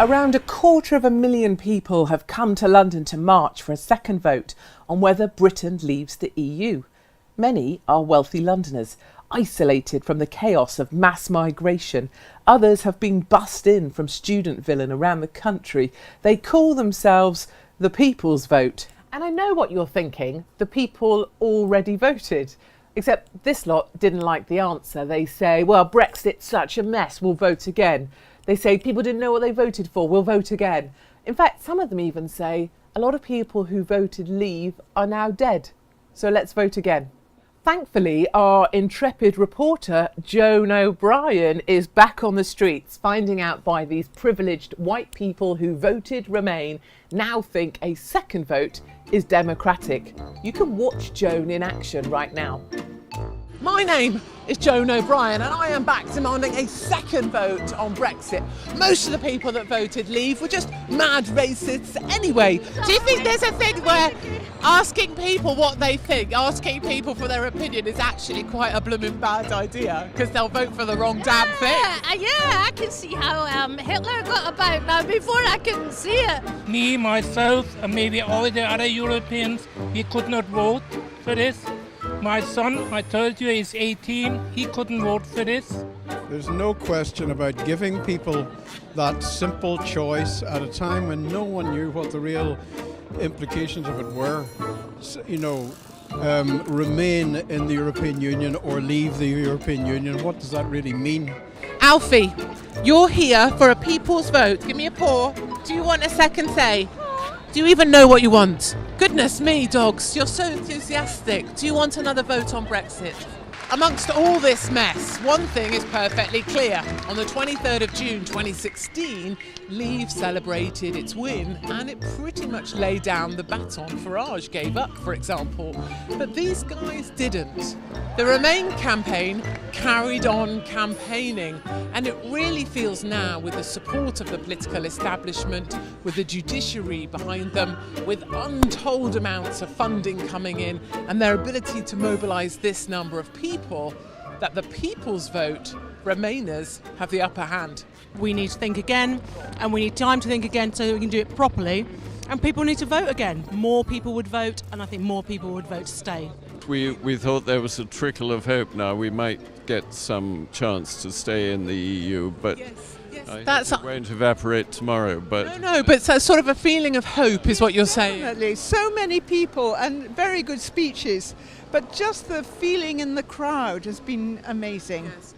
Around 250,000 people have come to London to march for a second vote on whether Britain leaves the EU. Many are wealthy Londoners, isolated from the chaos of mass migration. Others have been bussed in from Studentville and around the country. They call themselves the People's Vote. And I know what you're thinking, the people already voted. Except this lot didn't like the answer. They say, well, Brexit's such a mess, we'll vote again. They say people didn't know what they voted for, we'll vote again. In fact, some of them even say a lot of people who voted leave are now dead. So let's vote again. Thankfully, our intrepid reporter, Joan O'Brien, is back on the streets, finding out why these privileged white people who voted Remain now think a second vote is democratic. You can watch Joan in action right now. My name is Joan O'Brien and I am back demanding a second vote on Brexit. Most of the people that voted leave were just mad racists anyway. Do you think there's a thing where asking people what they think, asking people for their opinion is actually quite a blooming bad idea because they'll vote for the wrong damn thing? Yeah, I can see how Hitler got about now. Before I couldn't see it. Me, myself, and maybe all the other Europeans, we could not vote for this. My son, I told you, is 18. He couldn't vote for this. There's no question about giving people that simple choice at a time when no one knew what the real implications of it were. Remain in the European Union or leave the European Union. What does that really mean? Alfie, you're here for a people's vote. Give me a paw. Do you want a second say? Do you even know what you want? Goodness me, dogs, you're so enthusiastic. Do you want another vote on Brexit? Amongst all this mess, one thing is perfectly clear. On the 23rd of June 2016, Leave celebrated its win and it pretty much laid down the baton Farage gave up, for example. But these guys didn't. The Remain campaign carried on campaigning, and it really feels now, with the support of the political establishment, with the judiciary behind them, with untold amounts of funding coming in and their ability to mobilise this number of people, that the People's Vote Remainers have the upper hand. We need to think again, and we need time to think again so that we can do it properly, and people need to vote again. More people would vote, and I think more people would vote to stay. We thought there was a trickle of hope now. We might get some chance to stay in the EU, but That's it won't evaporate tomorrow. But but so sort of a feeling of hope is what you're saying. Definitely. So many people and very good speeches, but just the feeling in the crowd has been amazing. Yes.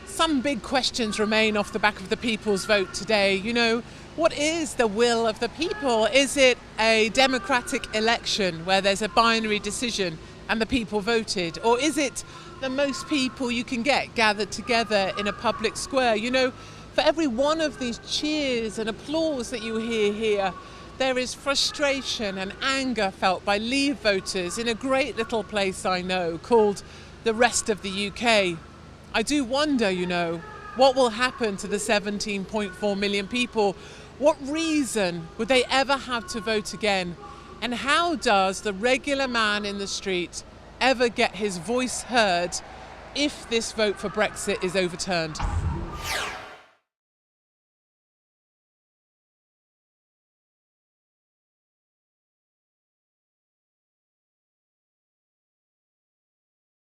Some big questions remain off the back of the People's Vote today. You know, what is the will of the people? Is it a democratic election where there's a binary decision and the people voted? Or is it the most people you can get gathered together in a public square? You know, for every one of these cheers and applause that you hear here, there is frustration and anger felt by Leave voters in a great little place I know called the rest of the UK. I do wonder, you know, what will happen to the 17.4 million people? What reason would they ever have to vote again? And how does the regular man in the street ever get his voice heard if this vote for Brexit is overturned?